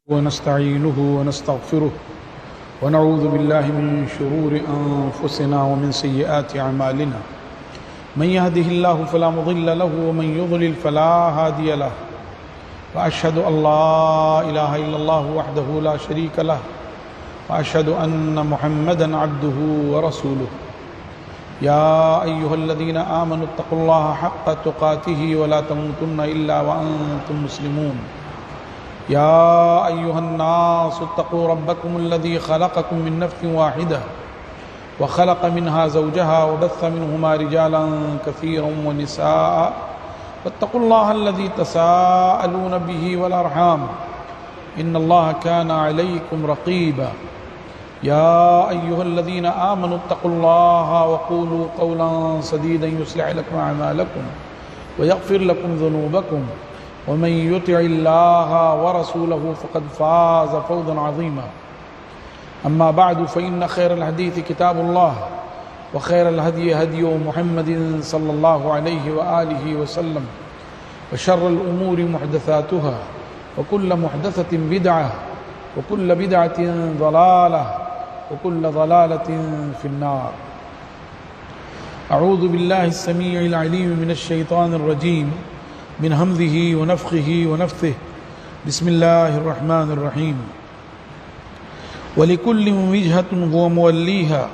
ونستعينه ونستغفره ونعوذ بالله من شرور أنفسنا ومن سيئات أعمالنا من يهده الله فلا مضل له ومن يضلل فلا هادي له وأشهد أن لا إله إلا الله وحده لا شريك له وأشهد أن محمدا عبده ورسوله يا أيها الذين آمنوا اتقوا الله حق تقاته ولا تموتن إلا وأنتم مسلمون يا أيها الناس اتقوا ربكم الذي خلقكم من نفس واحدة وخلق منها زوجها وبث منهما رجالا كثيرا ونساء واتقوا الله الذي تساءلون به والأرحام إن الله كان عليكم رقيبا يا أيها الذين آمنوا اتقوا الله وقولوا قولا سديدا يصلح لكم أعمالكم ويغفر لكم ذنوبكم ومن يطع الله ورسوله فقد فاز فوزا عظيما أما بعد فإن خير الحديث كتاب الله وخير الهدي هدي محمد صلى الله عليه وآله وسلم وشر الأمور محدثاتها وكل محدثة بدعة وكل بدعة ضلالة وكل ضلالة في النار. أعوذ بالله السميع العليم من الشيطان الرجيم من همزه ونفخه ونفثه بسم الله الرحمن الرحيم. ولكل وجهة هو موليها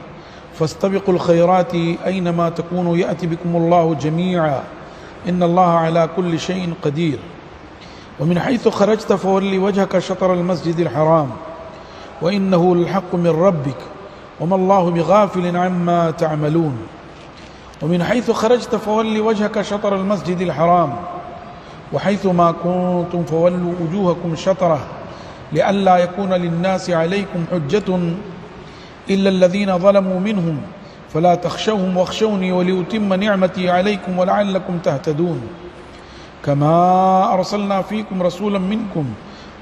فاستبقوا الخيرات أينما تكونوا يأتي بكم الله جميعا إن الله على كل شيء قدير. ومن حيث خرجت فولي وجهك شطر المسجد الحرام وإنه الحق من ربك وما الله بغافل عما تعملون. ومن حيث خرجت فولي وجهك شطر المسجد الحرام وحيث ما كنتم فولوا وجوهكم شطره لئلا يكون للناس عليكم حجة إلا الذين ظلموا منهم فلا تخشوهم واخشوني ولأتم نعمتي عليكم ولعلكم تهتدون. كما أرسلنا فيكم رسولا منكم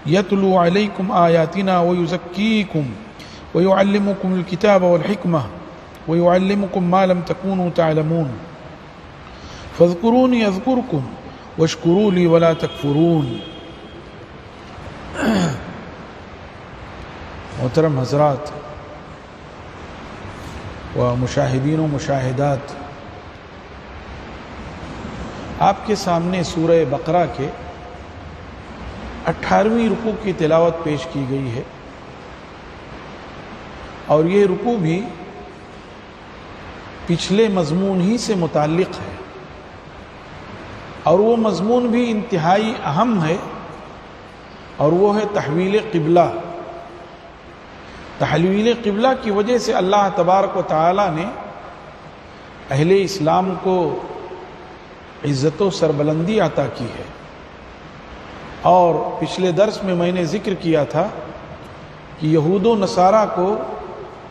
يتلو عليكم آياتنا ويزكيكم ويعلمكم الكتاب والحكمة ويعلمكم ما لم تكونوا تعلمون فاذكروني أذكركم واشکروا لی ولا تکفرون. محترم حضرات و مشاہدین و مشاہدات، آپ کے سامنے سورہ بقرہ کے 18ویں رکوع کی تلاوت پیش کی گئی ہے، اور یہ رکوع بھی پچھلے مضمون ہی سے متعلق ہے، اور وہ مضمون بھی انتہائی اہم ہے، اور وہ ہے تحویل قبلہ. تحویل قبلہ کی وجہ سے اللہ تبارک و تعالی نے اہل اسلام کو عزت و سربلندی عطا کی ہے. اور پچھلے درس میں میں نے ذکر کیا تھا کہ یہود و نصارہ کو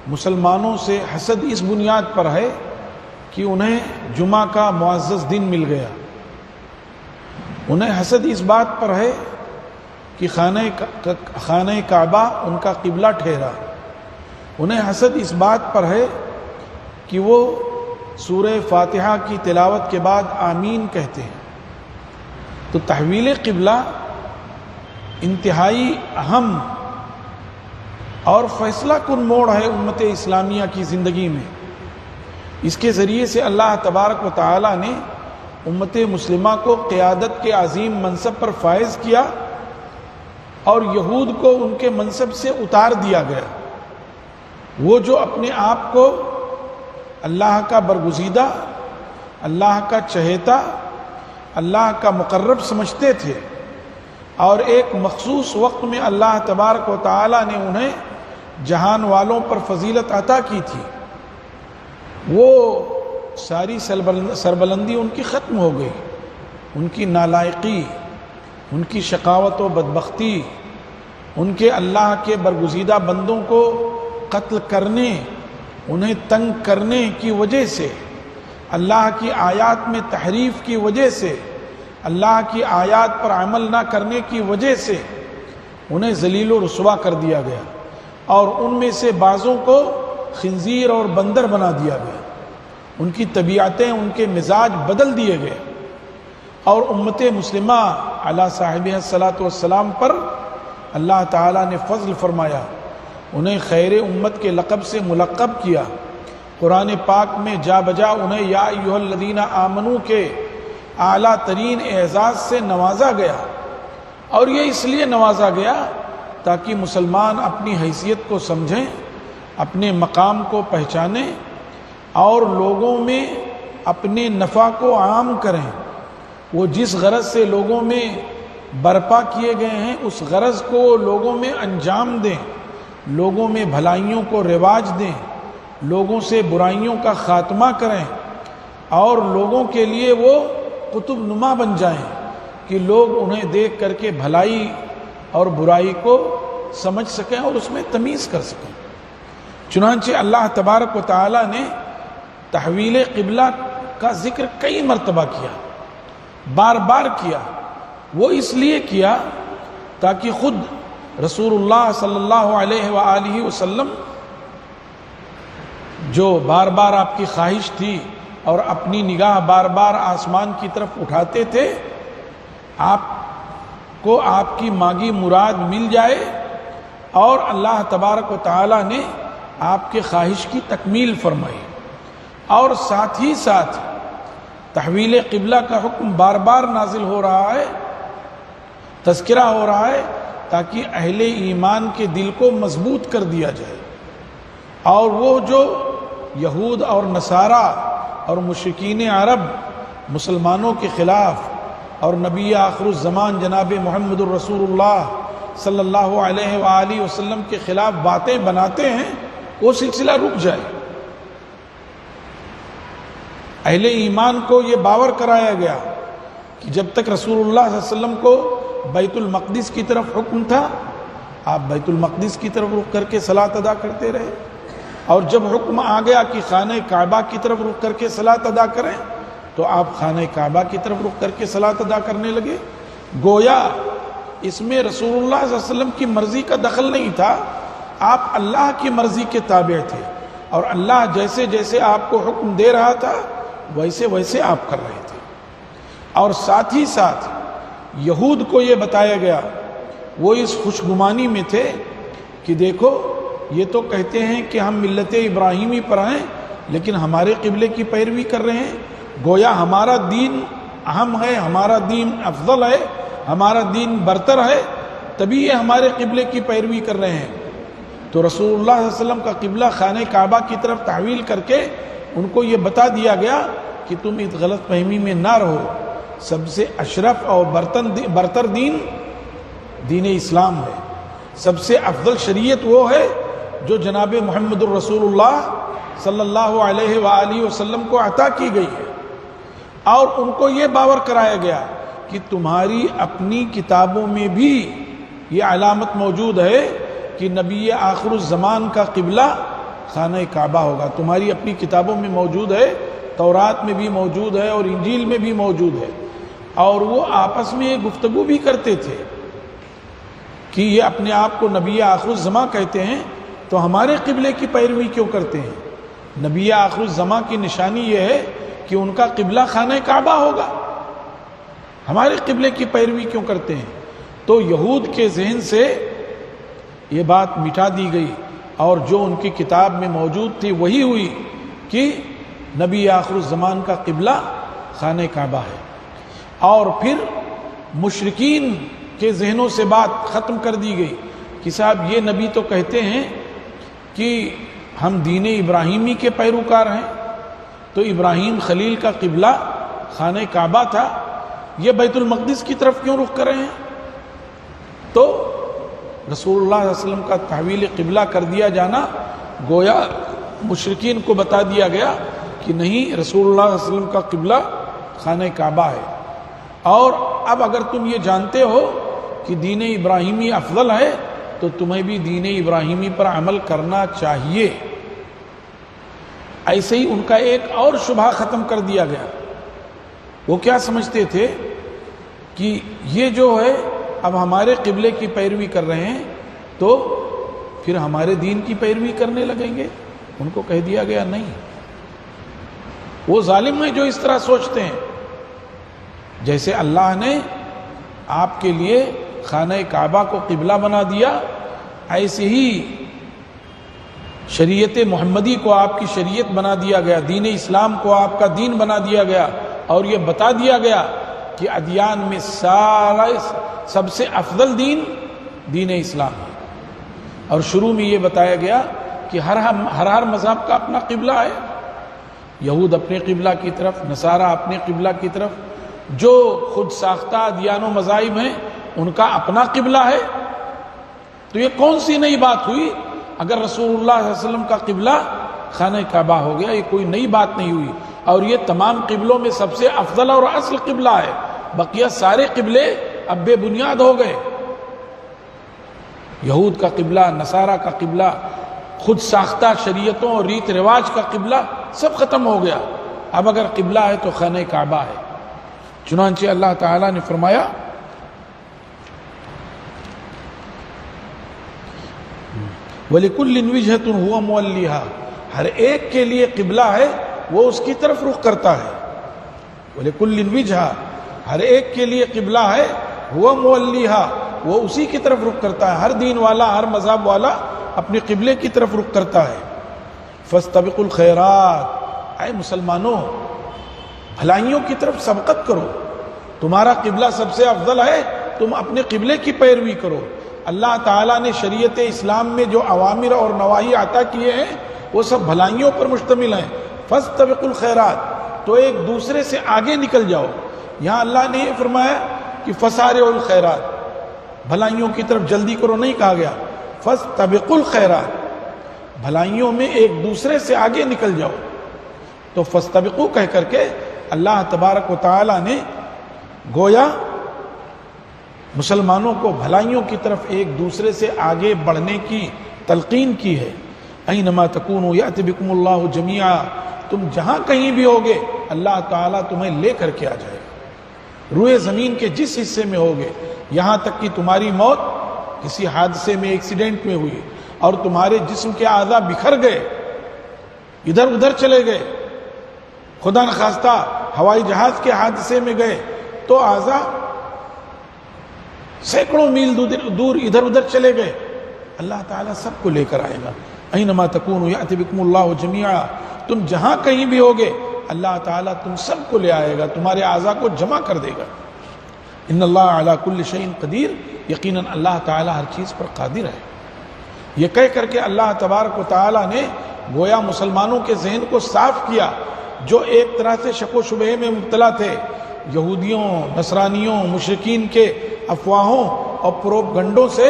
مسلمانوں سے حسد اس بنیاد پر ہے کہ انہیں جمعہ کا معزز دن مل گیا. انہیں حسد اس بات پر ہے کہ خانہ کعبہ ان کا قبلہ ٹھہرا. انہیں حسد اس بات پر ہے کہ وہ سورہ فاتحہ کی تلاوت کے بعد آمین کہتے ہیں. تو تحویل قبلہ انتہائی اہم اور فیصلہ کن موڑ ہے امت اسلامیہ کی زندگی میں. اس کے ذریعے سے اللہ تبارک و تعالی نے امت مسلمہ کو قیادت کے عظیم منصب پر فائز کیا، اور یہود کو ان کے منصب سے اتار دیا گیا. وہ جو اپنے آپ کو اللہ کا برگزیدہ، اللہ کا چہیتا، اللہ کا مقرب سمجھتے تھے، اور ایک مخصوص وقت میں اللہ تبارک و تعالی نے انہیں جہان والوں پر فضیلت عطا کی تھی، وہ ساری سربلندی ان کی ختم ہو گئی. ان کی نالائقی، ان کی شقاوت و بدبختی، ان کے اللہ کے برگزیدہ بندوں کو قتل کرنے، انہیں تنگ کرنے کی وجہ سے، اللہ کی آیات میں تحریف کی وجہ سے، اللہ کی آیات پر عمل نہ کرنے کی وجہ سے انہیں ذلیل و رسوا کر دیا گیا، اور ان میں سے بعضوں کو خنزیر اور بندر بنا دیا گیا. ان کی طبیعتیں، ان کے مزاج بدل دیے گئے، اور امت مسلمہ علی صاحبہ الصلاۃ والسلام پر اللہ تعالیٰ نے فضل فرمایا، انہیں خیر امت کے لقب سے ملقب کیا، قرآن پاک میں جا بجا انہیں یا ایھا الذین آمنو کے اعلیٰ ترین اعزاز سے نوازا گیا۔ اور یہ اس لیے نوازا گیا تاکہ مسلمان اپنی حیثیت کو سمجھیں، اپنے مقام کو پہچانیں اور لوگوں میں اپنے نفع کو عام کریں۔ وہ جس غرض سے لوگوں میں برپا کیے گئے ہیں اس غرض کو لوگوں میں انجام دیں، لوگوں میں بھلائیوں کو رواج دیں، لوگوں سے برائیوں کا خاتمہ کریں اور لوگوں کے لیے وہ قطب نما بن جائیں کہ لوگ انہیں دیکھ کر کے بھلائی اور برائی کو سمجھ سکیں اور اس میں تمیز کر سکیں۔ چنانچہ اللہ تبارک و تعالی نے تحویل قبلہ کا ذکر کئی مرتبہ کیا، بار بار کیا۔ وہ اس لیے کیا تاکہ خود رسول اللہ صلی اللہ علیہ وآلہ وسلم جو بار بار آپ کی خواہش تھی اور اپنی نگاہ بار بار آسمان کی طرف اٹھاتے تھے، آپ کو آپ کی مانگی مراد مل جائے اور اللہ تبارک و تعالی نے آپ کے خواہش کی تکمیل فرمائی۔ اور ساتھ ہی ساتھ تحویل قبلہ کا حکم بار بار نازل ہو رہا ہے، تذکرہ ہو رہا ہے تاکہ اہل ایمان کے دل کو مضبوط کر دیا جائے اور وہ جو یہود اور نصارہ اور مشرکین عرب مسلمانوں کے خلاف اور نبی آخر الزمان جناب محمد الرسول اللہ صلی اللہ علیہ وآلہ وسلم کے خلاف باتیں بناتے ہیں، وہ سلسلہ رک جائے۔ اہل ایمان کو یہ باور کرایا گیا کہ جب تک رسول اللہ صلی اللہ علیہ وسلم کو بیت المقدس کی طرف حکم تھا، آپ بیت المقدس کی طرف رخ کر کے صلاۃ ادا کرتے رہے، اور جب حکم آ گیا کہ خانہ کعبہ کی طرف رخ کر کے صلاۃ ادا کریں تو آپ خانہ کعبہ کی طرف رخ کر کے صلاۃ ادا کرنے لگے۔ گویا اس میں رسول اللہ صلی اللہ علیہ وسلم کی مرضی کا دخل نہیں تھا، آپ اللہ کی مرضی کے تابع تھے اور اللہ جیسے جیسے آپ کو حکم دے رہا تھا ویسے ویسے آپ کر رہے تھے۔ اور ساتھ ہی ساتھ یہود کو یہ بتایا گیا، وہ اس خوشگمانی میں تھے کہ دیکھو یہ تو کہتے ہیں کہ ہم ملت ابراہیمی پر ہیں لیکن ہمارے قبلے کی پیروی کر رہے ہیں، گویا ہمارا دین اہم ہے، ہمارا دین افضل ہے، ہمارا دین برتر ہے، تبھی یہ ہمارے قبلے کی پیروی کر رہے ہیں۔ تو رسول اللہ صلی اللہ علیہ وسلم کا قبلہ خانہ کعبہ کی طرف تحویل کر کے ان کو یہ بتا دیا گیا کہ تم اس غلط فہمی میں نہ رہو، سب سے اشرف اور برتر دین دین اسلام ہے، سب سے افضل شریعت وہ ہے جو جناب محمد الرسول اللہ صلی اللہ علیہ وآلہ وسلم کو عطا کی گئی ہے۔ اور ان کو یہ باور کرایا گیا کہ تمہاری اپنی کتابوں میں بھی یہ علامت موجود ہے کہ نبی آخر الزمان کا قبلہ خانہ کعبہ ہوگا، تمہاری اپنی کتابوں میں موجود ہے، تورات میں بھی موجود ہے اور انجیل میں بھی موجود ہے۔ اور وہ آپس میں یہ گفتگو بھی کرتے تھے کہ یہ اپنے آپ کو نبی آخر الزمان کہتے ہیں تو ہمارے قبلے کی پیروی کیوں کرتے ہیں؟ نبی آخر الزمان کی نشانی یہ ہے کہ ان کا قبلہ خانہ کعبہ ہوگا، ہمارے قبلے کی پیروی کیوں کرتے ہیں؟ تو یہود کے ذہن سے یہ بات مٹا دی گئی اور جو ان کی کتاب میں موجود تھی وہی ہوئی کہ نبی آخر الزمان کا قبلہ خانہ کعبہ ہے۔ اور پھر مشرکین کے ذہنوں سے بات ختم کر دی گئی کہ صاحب یہ نبی تو کہتے ہیں کہ ہم دین ابراہیمی کے پیروکار ہیں، تو ابراہیم خلیل کا قبلہ خانہ کعبہ تھا، یہ بیت المقدس کی طرف کیوں رخ کر رہے ہیں؟ تو رسول اللہ صلی اللہ علیہ وسلم کا تحویل قبلہ کر دیا جانا گویا مشرکین کو بتا دیا گیا کہ نہیں، رسول اللہ صلی اللہ علیہ وسلم کا قبلہ خانہ کعبہ ہے۔ اور اب اگر تم یہ جانتے ہو کہ دین ابراہیمی افضل ہے تو تمہیں بھی دین ابراہیمی پر عمل کرنا چاہیے۔ ایسے ہی ان کا ایک اور شبہ ختم کر دیا گیا۔ وہ کیا سمجھتے تھے کہ یہ جو ہے اب ہمارے قبلے کی پیروی کر رہے ہیں تو پھر ہمارے دین کی پیروی کرنے لگیں گے۔ ان کو کہہ دیا گیا نہیں، وہ ظالم ہیں جو اس طرح سوچتے ہیں۔ جیسے اللہ نے آپ کے لیے خانہ کعبہ کو قبلہ بنا دیا، ایسے ہی شریعت محمدی کو آپ کی شریعت بنا دیا گیا، دین اسلام کو آپ کا دین بنا دیا گیا، اور یہ بتا دیا گیا کہ ادیان میں سب سے افضل دین اسلام ہے۔ اور شروع میں یہ بتایا گیا کہ ہر مذہب کا اپنا قبلہ ہے، یہود اپنے قبلہ کی طرف، نصارہ اپنے قبلہ کی طرف، جو خود ساختہ ادیان و مذاہب ہیں ان کا اپنا قبلہ ہے۔ تو یہ کون سی نئی بات ہوئی؟ اگر رسول اللہ صلی اللہ علیہ وسلم کا قبلہ خانہ کعبہ ہو گیا، یہ کوئی نئی بات نہیں ہوئی، اور یہ تمام قبلوں میں سب سے افضل اور اصل قبلہ ہے۔ بقیہ سارے قبلے اب بے بنیاد ہو گئے، یہود کا قبلہ، نصارہ کا قبلہ، خود ساختہ شریعتوں اور ریت رواج کا قبلہ سب ختم ہو گیا۔ اب اگر قبلہ ہے تو خانہ کعبہ ہے۔ چنانچہ اللہ تعالیٰ نے فرمایا وَلِكُلٍّ وِجْهَةٌ هُوَ مُوَلِّيهَا، ہر ایک کے لیے قبلہ ہے، وہ اس کی طرف رخ کرتا ہے۔ وَلِكُلٍّ وِجْهَةٌ، ہر ایک کے لیے قبلہ ہے، هُوَ مُوَلِّيهَا، وہ اسی کی طرف رخ کرتا ہے۔ ہر دین والا، ہر مذہب والا اپنے قبلے کی طرف رخ کرتا ہے۔ فَاسْتَبِقُوا الْخَيْرَاتِ، اے مسلمانوں بھلائیوں کی طرف سبقت کرو، تمہارا قبلہ سب سے افضل ہے، تم اپنے قبلے کی پیروی کرو۔ اللہ تعالیٰ نے شریعت اسلام میں جو اوامر اور نواہی عطا کیے ہیں وہ سب بھلائیوں پر مشتمل ہیں۔ فاستبقوا الخیرات، تو ایک دوسرے سے آگے نکل جاؤ۔ یہاں اللہ نے یہ فرمایا کہ فسارعوا الخیرات، بھلائیوں کی طرف جلدی کرو نہیں کہا گیا، فاستبقوا الخیرات، بھلائیوں میں ایک دوسرے سے آگے نکل جاؤ۔ تو فاستبقوا کہہ کر کے اللہ تبارک و تعالیٰ نے گویا مسلمانوں کو بھلائیوں کی طرف ایک دوسرے سے آگے بڑھنے کی تلقین کی ہے۔ اینما تکونوا یأتی بکم اللہ جمیعا، تم جہاں کہیں بھی ہوگے اللہ تعالیٰ تمہیں لے کر کے آ جائے گا، روئے زمین کے جس حصے میں ہوگے، یہاں تک کہ تمہاری موت کسی حادثے میں، ایکسیڈنٹ میں ہوئی اور تمہارے جسم کے اعضاء بکھر گئے، ادھر ادھر چلے گئے، خدا نخواستہ ہوائی جہاز کے حادثے میں گئے تو اعضاء سینکڑوں میل دور ادھر ادھر چلے گئے، اللہ تعالیٰ سب کو لے کر آئے گا۔ اینما تکونوا یأتی بکم اللہ جمیعا، تم جہاں کہیں بھی ہوگے اللہ تعالیٰ تم سب کو لے آئے گا، تمہارے اعضاء کو جمع کر دے گا۔ ان اللہ علی کل شیء قدیر، یقیناً اللہ تعالیٰ ہر چیز پر قادر ہے۔ یہ کہہ کر کے اللہ تبارک و تعالیٰ نے گویا مسلمانوں کے ذہن کو صاف کیا، جو ایک طرح سے شک و شبہ میں مبتلا تھے، یہودیوں، نصرانیوں، مشرکین کے افواہوں اور پروپگنڈوں سے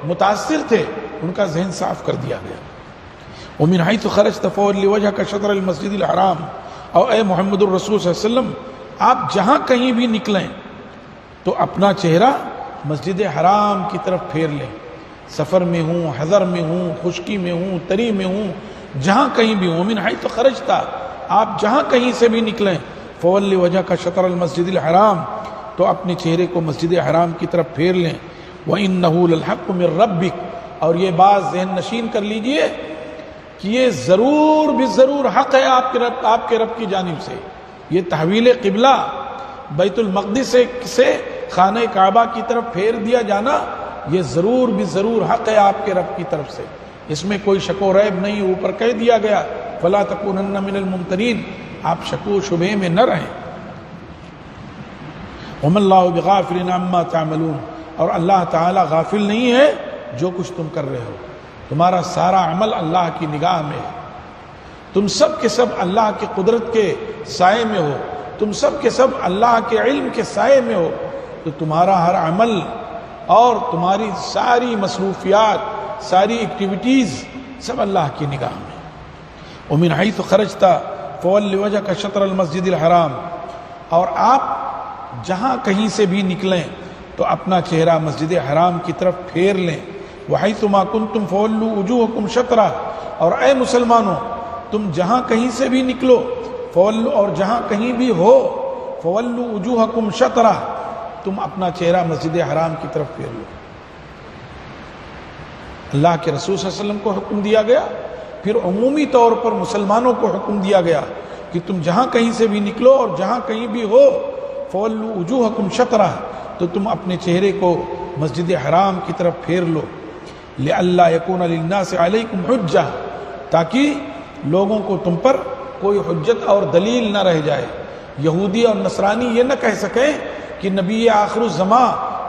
متاثر تھے، ان کا ذہن صاف کر دیا گیا۔ وَمِنْ حَيْثُ خَرَجْتَ فَوَلِّ وَجْهَكَ شَطْرَ الْمَسْجِدِ الْحَرَامِ، اور اے محمد الرسول صلی اللہ علیہ وسلم آپ جہاں کہیں بھی نکلیں تو اپنا چہرہ مسجد حرام کی طرف پھیر لیں، سفر میں ہوں، حضر میں ہوں، خشکی میں ہوں، تری میں ہوں، جہاں کہیں بھی ہوں۔ وَمِنْ حَيْثُ خَرَجْتَ، آپ جہاں کہیں سے بھی نکلیں، فَوَلِّ وَجْهَكَ شَطْرَ الْمَسْجِدِ الْحَرَامِ، تو اپنے چہرے کو مسجد حرام کی طرف پھیر لیں۔ وَإِنَّهُ لَلْحَقُّ مِنْ رَبِّكَ، اور یہ بات ذہن نشین کر لیجئے کہ یہ ضرور بضرور حق ہے آپ کے رب کی جانب سے۔ یہ تحویل قبلہ بیت المقدس سے خانہ کعبہ کی طرف پھیر دیا جانا، یہ ضرور بضرور حق ہے آپ کے رب کی طرف سے، اس میں کوئی شک و ریب نہیں۔ اوپر کہہ دیا گیا فَلَا تَكُونَنَّ مِنَ الْمُمْتَرِينَ، آپ شک و شبہ میں نہ رہیں۔ وَمَا اللَّهُ بِغَافِلٍ عَمَّا تَعْمَلُونَ، اور اللہ تعالیٰ غافل نہیں ہے جو کچھ تم کر رہے ہو، تمہارا سارا عمل اللہ کی نگاہ میں ہے، تم سب کے سب اللہ کی قدرت کے سائے میں ہو، تم سب کے سب اللہ کے علم کے سائے میں ہو، تو تمہارا ہر عمل اور تمہاری ساری مصروفیات، ساری ایکٹیویٹیز سب اللہ کی نگاہ میں۔ وَمِنْ حَيْثُ خَرَجْتَ فَوَلِّ وَجْهَكَ شَطْرَ الْمَسْجِدِ الْحَرَامِ، اور آپ جہاں کہیں سے بھی نکلیں تو اپنا چہرہ مسجد حرام کی طرف پھیر لیں۔ وَحَيْثُ مَا كُنْتُمْ فَوَلُّوا وُجُوهَكُمْ شَطْرَهُ، اور اے مسلمانوں تم جہاں کہیں سے بھی نکلو، اور جہاں کہیں بھی ہو، فَوَلُّوا وُجُوهَكُمْ شَطْرَهُ، تم اپنا چہرہ مسجد حرام کی طرف پھیر لو۔ اللہ کے رسول صلی اللہ علیہ وسلم کو حکم دیا گیا، پھر عمومی طور پر مسلمانوں کو حکم دیا گیا کہ تم جہاں کہیں سے بھی نکلو اور جہاں کہیں بھی ہو، فَوَلُّوا وُجُوهَكُمْ شَطْرَهُ، تو تم اپنے چہرے کو مسجد حرام کی طرف پھیر لو، لئلا یکون للناس علیکم حجہ، تاکہ لوگوں کو تم پر کوئی حجت اور دلیل نہ رہ جائے۔ یہودی اور نصرانی یہ نہ کہہ سکیں کہ نبی آخر الزماں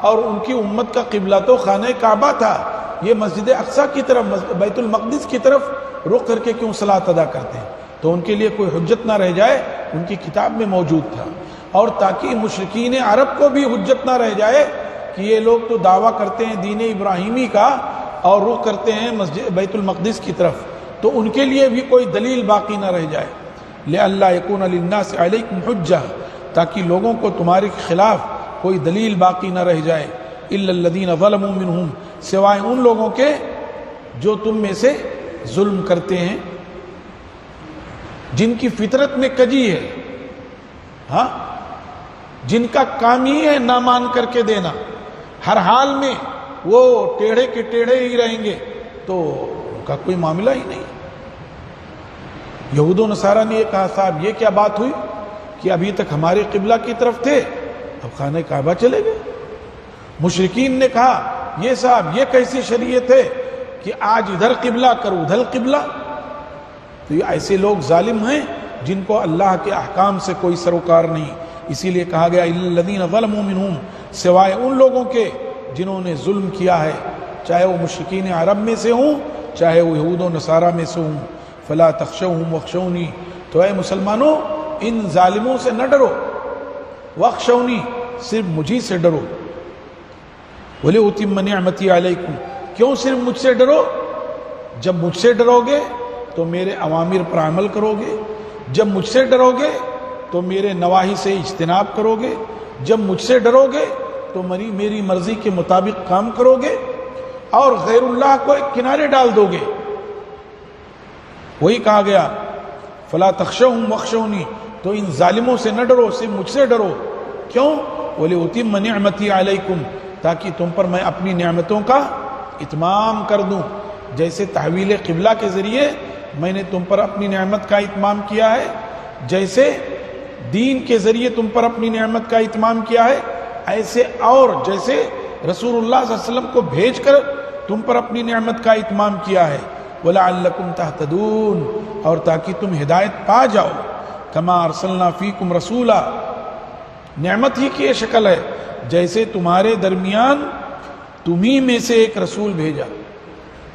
اور ان کی امت کا قبلہ تو خانہ کعبہ تھا، یہ مسجد اقصیٰ کی طرف، بیت المقدس کی طرف رخ کر کے کیوں صلاۃ ادا کرتے ہیں؟ تو ان کے لیے کوئی حجت نہ رہ جائے، ان کی کتاب میں موجود تھا، اور تاکہ مشرکین عرب کو بھی حجت نہ رہ جائے کہ یہ لوگ تو دعویٰ کرتے ہیں دین ابراہیمی کا اور رخ کرتے ہیں مسجد بیت المقدس کی طرف، تو ان کے لیے بھی کوئی دلیل باقی نہ رہ جائے۔ لئلا یکون للناس علیکم حجہ، تاکہ لوگوں کو تمہارے خلاف کوئی دلیل باقی نہ رہ جائے، الا الذین ظلموا منہم، سوائے ان لوگوں کے جو تم میں سے ظلم کرتے ہیں، جن کی فطرت میں کجی ہے، ہاں، جن کا کام ہی ہے نہ مان کر کے دینا، ہر حال میں وہ ٹیڑھے کے ٹیڑھے ہی رہیں گے، تو ان کا کوئی معاملہ ہی نہیں۔ یہود و نصارہ نے یہ کہا صاحب یہ کیا بات ہوئی کہ ابھی تک ہمارے قبلہ کی طرف تھے، اب خانہ کعبہ چلے گئے۔ مشرکین نے کہا یہ صاحب یہ کیسی شریعت ہے کہ آج ادھر قبلہ کر ادھر قبلہ؟ تو یہ ایسے لوگ ظالم ہیں جن کو اللہ کے احکام سے کوئی سروکار نہیں، اسی لیے کہا گیا الا الذین ظلموا منہم، سوائے ان لوگوں کے جنہوں نے ظلم کیا ہے، چاہے وہ مشرکین عرب میں سے ہوں چاہے وہ یہود و نصارہ میں سے ہوں۔ فلا تخشوہم واخشونی، تو اے مسلمانوں ان ظالموں سے نہ ڈرو، واخشونی، صرف مجھی سے ڈرو، وَلِأُتِمَّ نِعْمَتِي عَلَيْكُمْ، کیوں صرف مجھ سے ڈرو؟ جب مجھ سے ڈرو گے تو میرے اوامر پر عمل کرو گے، جب مجھ سے ڈرو گے تو میرے نواہی سے اجتناب کرو گے، جب مجھ سے ڈرو گے تو میری مرضی کے مطابق کام کرو گے، اور غیر اللہ کو ایک کنارے ڈال دو گے۔ وہی کہا گیا فلا تخشوہم واخشونی، تو ان ظالموں سے نہ ڈرو، صرف مجھ سے ڈرو، کیوں؟ وَلِأُتِمَّ نِعْمَتِي عَلَيْكُمْ، تاکہ تم پر میں اپنی نعمتوں کا اتمام کر دوں، جیسے تحویل قبلہ کے ذریعے میں نے تم پر اپنی نعمت کا اتمام کیا ہے، جیسے دین کے ذریعے تم پر اپنی نعمت کا اتمام کیا ہے، ایسے اور جیسے رسول اللہ صلی اللہ علیہ وسلم کو بھیج کر تم پر اپنی نعمت کا اتمام کیا ہے، وَلَعَلَّكُمْ تَهْتَدُونَ، اور تاکہ تم ہدایت پا جاؤ، كَمَا أَرْسَلْنَا فِيكُمْ رَسُولًا، نعمت ہی کی یہ شکل ہے جیسے تمہارے درمیان تمہیں میں سے ایک رسول بھیجا۔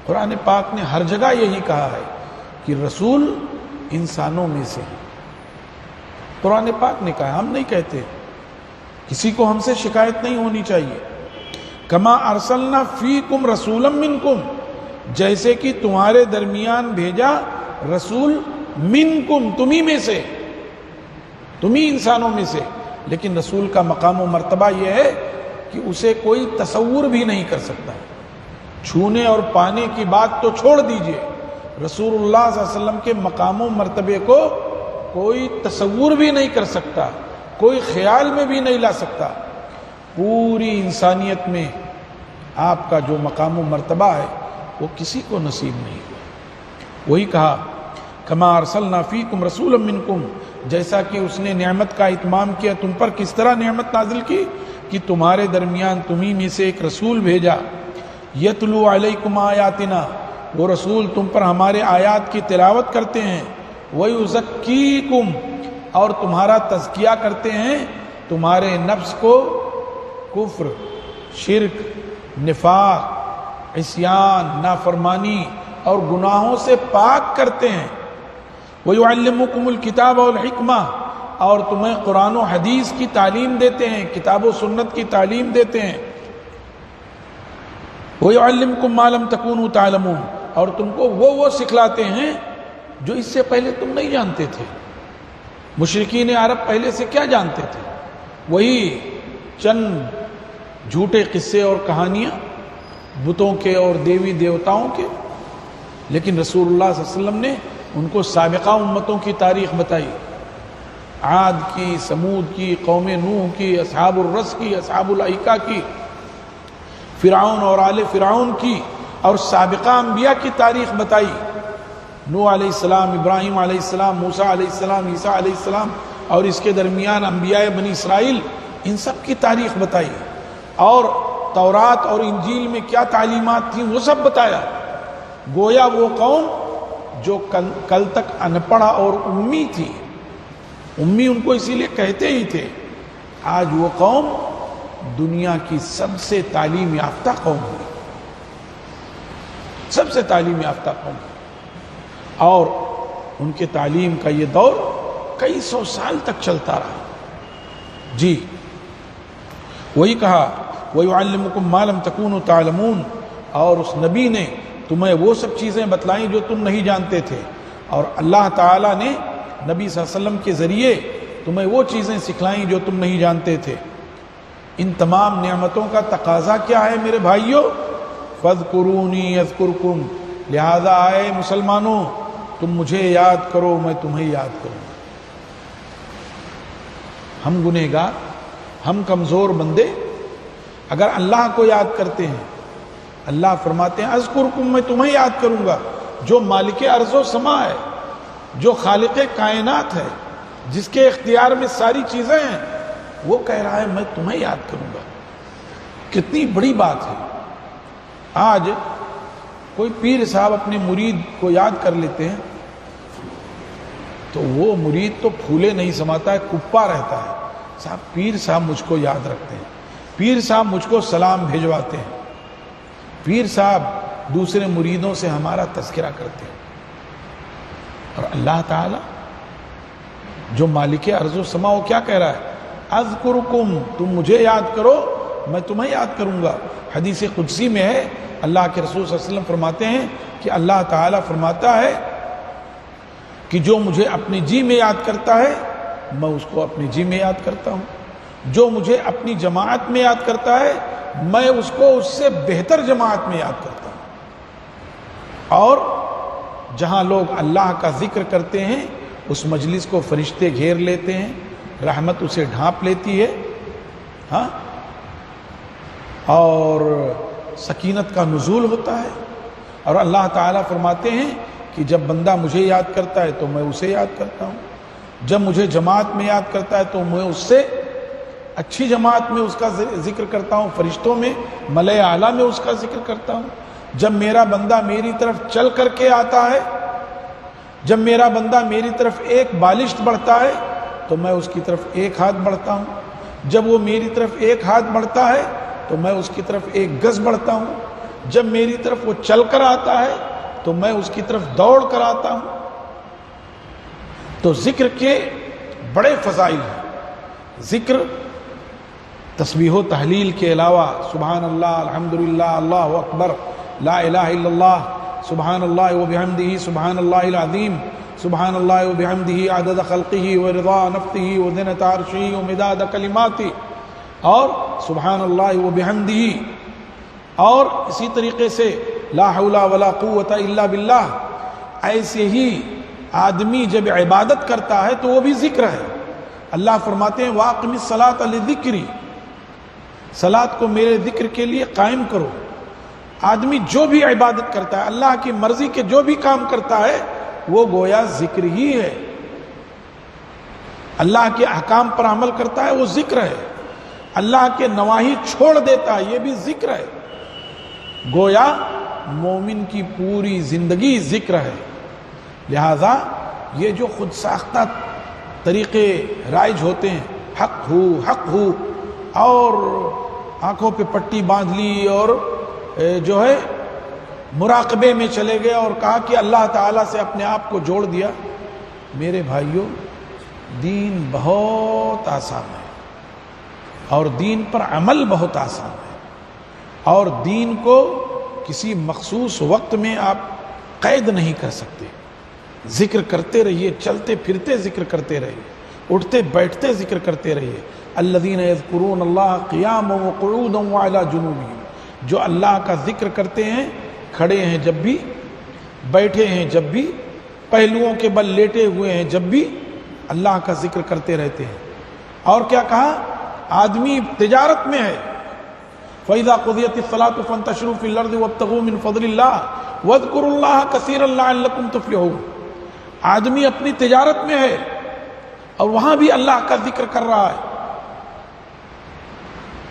قرآن پاک نے ہر جگہ یہی کہا ہے کہ رسول انسانوں میں سے، قرآن پاک نے کہا، ہم نہیں کہتے، کسی کو ہم سے شکایت نہیں ہونی چاہیے۔ کما ارسلنا فیکم رسولا منکم، جیسے کہ تمہارے درمیان بھیجا رسول منکم، تمہیں میں سے، تمہیں انسانوں میں سے۔ لیکن رسول کا مقام و مرتبہ یہ ہے کہ اسے کوئی تصور بھی نہیں کر سکتا، چھونے اور پانے کی بات تو چھوڑ دیجئے، رسول اللہ صلی اللہ علیہ وسلم کے مقام و مرتبے کو کوئی تصور بھی نہیں کر سکتا، کوئی خیال میں بھی نہیں لا سکتا۔ پوری انسانیت میں آپ کا جو مقام و مرتبہ ہے وہ کسی کو نصیب نہیں ہوا۔ وہی کہا کما ارسلنا فیکم رسولا منکم، جیسا کہ اس نے نعمت کا اتمام کیا تم پر، کس طرح نعمت نازل کی کہ تمہارے درمیان تمہیں میں سے ایک رسول بھیجا، یتلو علیکم آیاتنا، وہ رسول تم پر ہمارے آیات کی تلاوت کرتے ہیں، وَيُزَكِّيكُمْ، اور تمہارا تزکیہ کرتے ہیں، تمہارے نفس کو کفر، شرک، نفاق، عصیان، نافرمانی اور گناہوں سے پاک کرتے ہیں، وَيُعَلِّمُكُمُ الْكِتَابَ وَالْحِكْمَةَ، اور تمہیں قرآن و حدیث کی تعلیم دیتے ہیں، کتاب و سنت کی تعلیم دیتے ہیں، وَيُعَلِّمُكُمْ مَا لَمْ تَكُونُوا تَعْلَمُونَ، اور تم کو وہ سکھلاتے ہیں جو اس سے پہلے تم نہیں جانتے تھے۔ مشرکین عرب پہلے سے کیا جانتے تھے؟ وہی چند جھوٹے قصے اور کہانیاں بتوں کے اور دیوی دیوتاؤں کے، لیکن رسول اللہ صلی اللہ علیہ وسلم نے ان کو سابقہ امتوں کی تاریخ بتائی، عاد کی، سمود کی، قوم نوح کی، اصحاب الرس کی، اصحاب الایکہ کی، فرعون اور آل فرعون کی، اور سابقہ انبیاء کی تاریخ بتائی، نوح علیہ السلام، ابراہیم علیہ السلام، موسیٰ علیہ السلام، عیسیٰ علیہ السلام، اور اس کے درمیان انبیاء بنی اسرائیل، ان سب کی تاریخ بتائی۔ اور تورات اور انجیل میں کیا تعلیمات تھیں وہ سب بتایا. گویا وہ قوم جو کل تک ان پڑھ اور امی تھی، امی ان کو اسی لیے کہتے ہی تھے، آج وہ قوم دنیا کی سب سے تعلیم یافتہ قوم ہوئی، سب سے تعلیم یافتہ قوم ہوئی. اور ان کے تعلیم کا یہ دور کئی سو سال تک چلتا رہا. جی وہی کہا وَيُعَلِّمُكُمْ مَا لَمْ تَكُونُوا تَعْلَمُونَ، اور اس نبی نے تمہیں وہ سب چیزیں بتلائیں جو تم نہیں جانتے تھے، اور اللہ تعالیٰ نے نبی صلی اللہ علیہ وسلم کے ذریعے تمہیں وہ چیزیں سکھلائیں جو تم نہیں جانتے تھے. ان تمام نعمتوں کا تقاضا کیا ہے میرے بھائیوں؟ فَاذْكُرُونِي يَذْكُرْكُمْ، لہذا آئے مسلمانوں تم مجھے یاد کرو میں تمہیں یاد کروں. ہم گنہگار، ہم کمزور بندے اگر اللہ کو یاد کرتے ہیں، اللہ فرماتے ہیں اذکرکم، میں تمہیں یاد کروں گا. جو مالک ارض و سما ہے، جو خالق کائنات ہے، جس کے اختیار میں ساری چیزیں ہیں، وہ کہہ رہا ہے میں تمہیں یاد کروں گا. کتنی بڑی بات ہے. آج کوئی پیر صاحب اپنے مرید کو یاد کر لیتے ہیں تو وہ مرید تو پھولے نہیں سماتا ہے، کپا رہتا ہے. صاحب پیر صاحب مجھ کو یاد رکھتے ہیں، پیر صاحب مجھ کو سلام بھیجواتے ہیں، پیر صاحب دوسرے مریدوں سے ہمارا تذکرہ کرتے ہیں. اور اللہ تعالی جو مالک ارض و سما وہ کیا کہہ رہا ہے؟ اذکرکم، تم مجھے یاد کرو میں تمہیں یاد کروں گا. حدیث قدسی میں ہے، اللہ کے رسول صلی اللہ علیہ وسلم فرماتے ہیں کہ اللہ تعالی فرماتا ہے کہ جو مجھے اپنے جی میں یاد کرتا ہے میں اس کو اپنے جی میں یاد کرتا ہوں، جو مجھے اپنی جماعت میں یاد کرتا ہے میں اس کو اس سے بہتر جماعت میں یاد کرتا ہوں. اور جہاں لوگ اللہ کا ذکر کرتے ہیں اس مجلس کو فرشتے گھیر لیتے ہیں، رحمت اسے ڈھانپ لیتی ہے، ہاں، اور سکینت کا نزول ہوتا ہے. اور اللہ تعالیٰ فرماتے ہیں کہ جب بندہ مجھے یاد کرتا ہے تو میں اسے یاد کرتا ہوں، جب مجھے جماعت میں یاد کرتا ہے تو میں اس سے اچھی جماعت میں اس کا ذکر کرتا ہوں، فرشتوں میں ملائے اعلیٰ میں اس کا ذکر کرتا ہوں. جب میرا بندہ میری طرف چل کر کے آتا ہے، جب میرا بندہ میری طرف ایک بالشت بڑھتا ہے تو میں اس کی طرف ایک ہاتھ بڑھتا ہوں، جب وہ میری طرف ایک ہاتھ بڑھتا ہے تو میں اس کی طرف ایک گز بڑھتا ہوں، جب میری طرف وہ چل کر آتا ہے تو میں اس کی طرف دوڑ کر آتا ہوں. تو ذکر کے بڑے فضائل ہیں. ذکر تسبیح و تحلیل کے علاوہ سبحان اللہ، الحمدللہ، اللہ اکبر، لا الہ الا اللہ، سبحان اللہ و بحمدہ، سبحان اللہ العظیم، سبحان اللہ و بحمدہ عدد خلقہ و رضا نفسہ و زنۃ عرشہ و مداد کلماتہ، اور سبحان اللہ و بحمدہ. اور اسی طریقے سے لا حول ولا قوت الا باللہ. ایسے ہی آدمی جب عبادت کرتا ہے تو وہ بھی ذکر ہے. اللہ فرماتے ہیں واقم الصلاۃ لذکری، صلاۃ کو میرے ذکر کے لیے قائم کرو. آدمی جو بھی عبادت کرتا ہے، اللہ کی مرضی کے جو بھی کام کرتا ہے وہ گویا ذکر ہی ہے. اللہ کے احکام پر عمل کرتا ہے وہ ذکر ہے، اللہ کے نواہی چھوڑ دیتا ہے یہ بھی ذکر ہے. گویا مومن کی پوری زندگی ذکر ہے. لہذا یہ جو خود ساختہ طریقے رائج ہوتے ہیں، حق ہو اور آنکھوں پہ پٹی باندھ لی اور جو ہے مراقبے میں چلے گئے اور کہا کہ اللہ تعالیٰ سے اپنے آپ کو جوڑ دیا. میرے بھائیوں، دین بہت آسان ہے اور دین پر عمل بہت آسان ہے، اور دین کو کسی مخصوص وقت میں آپ قید نہیں کر سکتے. ذکر کرتے رہیے، چلتے پھرتے ذکر کرتے رہیے، اٹھتے بیٹھتے ذکر کرتے رہیے. الذین یذکرون اللہ قیاما وقعودا وعلی جنوبہم، جو اللہ کا ذکر کرتے ہیں کھڑے ہیں جب بھی، بیٹھے ہیں جب بھی، پہلوؤں کے بل لیٹے ہوئے ہیں جب بھی، اللہ کا ذکر کرتے رہتے ہیں. اور کیا کہا؟ آدمی تجارت میں ہے. فَإِذَا قُضِيَتِ الصَّلَاةُ فَانتَشِرُوا فِي الْأَرْضِ وَابْتَغُوا مِنْ فَضْلِ اللَّهِ وَاذْكُرُوا اللَّهَ كَثِيرًا لَعَلَّكُمْ تُفْلِحُونَ. آدمی اپنی تجارت میں ہے اور وہاں بھی اللہ کا ذکر کر رہا ہے.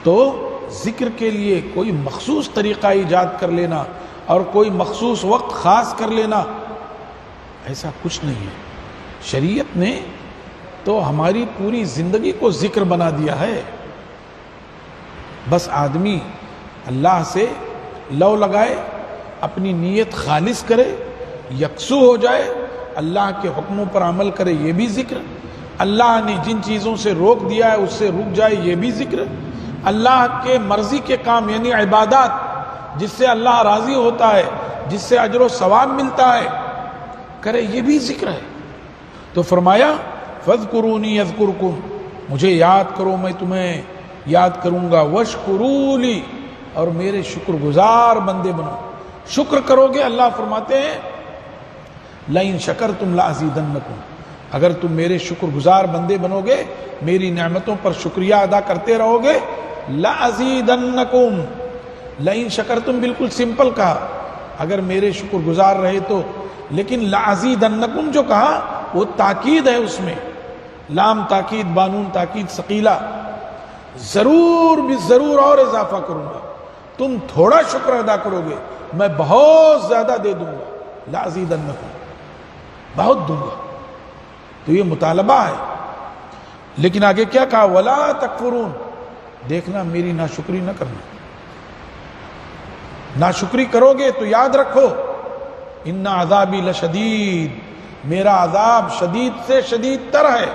تو ذکر کے لیے کوئی مخصوص طریقہ ایجاد کر لینا اور کوئی مخصوص وقت خاص کر لینا، ایسا کچھ نہیں ہے۔ شریعت نے تو ہماری پوری زندگی کو ذکر بنا دیا ہے۔ بس آدمی اللہ سے لو لگائے، اپنی نیت خالص کرے، یکسو ہو جائے، اللہ کے حکموں پر عمل کرے، یہ بھی ذکر۔ اللہ نے جن چیزوں سے روک دیا ہے اس سے رک جائے، یہ بھی ذکر۔ اللہ کے مرضی کے کام یعنی عبادات جس سے اللہ راضی ہوتا ہے، جس سے اجر و ثواب ملتا ہے، کرے، یہ بھی ذکر ہے۔ تو فرمایا فَاذْكُرُونِي يَذْكُرْكُمْ، مجھے یاد کرو میں تمہیں یاد کروں گا، وَاشْكُرُوا لِي، اور میرے شکر گزار بندے بنو۔ شکر کرو گے، اللہ فرماتے ہیں لَئِن شَكَرْتُمْ لَأَزِيدَنَّكُمْ، اگر تم میرے شکر گزار بندے بنو گے، میری نعمتوں پر شکریہ ادا کرتے رہو گے، لَأَزِيدَنَّكُمْ، لَئِن شَكَرْتُمْ بالکل سمپل کہا، اگر میرے شکر گزار رہے تو، لیکن لَأَزِيدَنَّكُمْ جو کہا وہ تاکید ہے، اس میں لام تاکید، بانون تاکید ثقیلہ، ضرور بھی ضرور اور اضافہ کروں گا۔ تم تھوڑا شکر ادا کرو گے، میں بہت زیادہ دے دوں گا، لَأَزِيدَنَّكُمْ، بہت دوں گا۔ تو یہ مطالبہ ہے، لیکن آگے کیا کہا، وَلَا تَكْفُرُونَ، دیکھنا میری ناشکری نہ کرنا۔ ناشکری کرو گے تو یاد رکھو اِنَّ عَذَابِي لَشَدِيدٌ، میرا عذاب شدید سے شدید تر ہے۔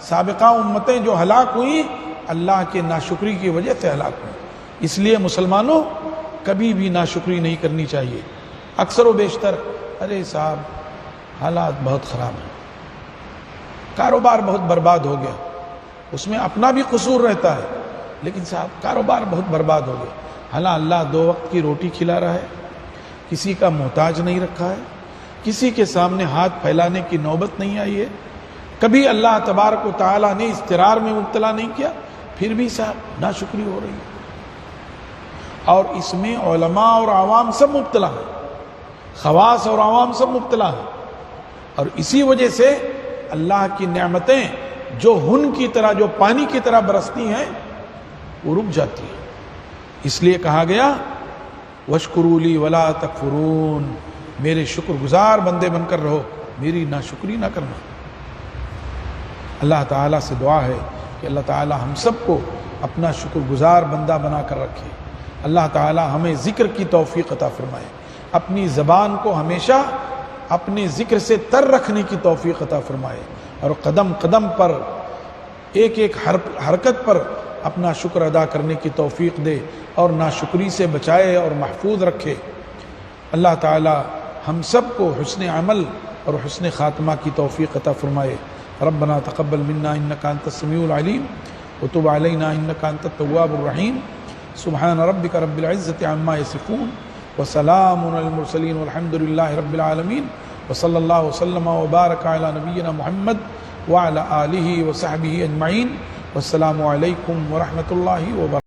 سابقہ امتیں جو ہلاک ہوئیں اللہ کے ناشکری کی وجہ سے ہلاک ہوئیں، اس لیے مسلمانوں کبھی بھی ناشکری نہیں کرنی چاہیے۔ اکثر و بیشتر ارے صاحب حالات بہت خراب ہیں، کاروبار بہت برباد ہو گیا، اس میں اپنا بھی قصور رہتا ہے، لیکن صاحب کاروبار بہت برباد ہو گیا۔ حالانکہ اللہ 2 وقت کی روٹی کھلا رہا ہے، کسی کا محتاج نہیں رکھا ہے، کسی کے سامنے ہاتھ پھیلانے کی نوبت نہیں آئی ہے، کبھی اللہ تبارک و تعالیٰ نے اضطرار میں مبتلا نہیں کیا، پھر بھی صاحب ناشکری ہو رہی ہے۔ اور اس میں علماء اور عوام سب مبتلا ہیں، خواص اور عوام سب مبتلا ہیں، اور اسی وجہ سے اللہ کی نعمتیں جو ہن کی طرح، جو پانی کی طرح برستی ہیں، وہ رک جاتی ہیں۔ اس لیے کہا گیا وَاشْكُرُوا لِي وَلَا تَكْفُرُونَ، میرے شکر گزار بندے بن کر رہو، میری ناشکری نہ کرنا۔ اللہ تعالیٰ سے دعا ہے کہ اللہ تعالیٰ ہم سب کو اپنا شکر گزار بندہ بنا کر رکھے۔ اللہ تعالیٰ ہمیں ذکر کی توفیق عطا فرمائے، اپنی زبان کو ہمیشہ اپنے ذکر سے تر رکھنے کی توفیق عطا فرمائے، اور قدم قدم پر، ایک ایک حرکت پر اپنا شکر ادا کرنے کی توفیق دے، اور ناشکری سے بچائے اور محفوظ رکھے۔ اللہ تعالیٰ ہم سب کو حسن عمل اور حسن خاتمہ کی توفیق عطا فرمائے۔ ربنا تقبل منا انك انت السميع العليم وتب علينا انك انت التواب الرحيم۔ سبحان ربك رب العزة عما يصفون وسلام على المرسلين والحمد لله رب العالمين، وصلى الله وسلم وبارك على نبينا محمد وعلى آله وصحبه أجمعين، والسلام عليكم ورحمة الله وبركاته۔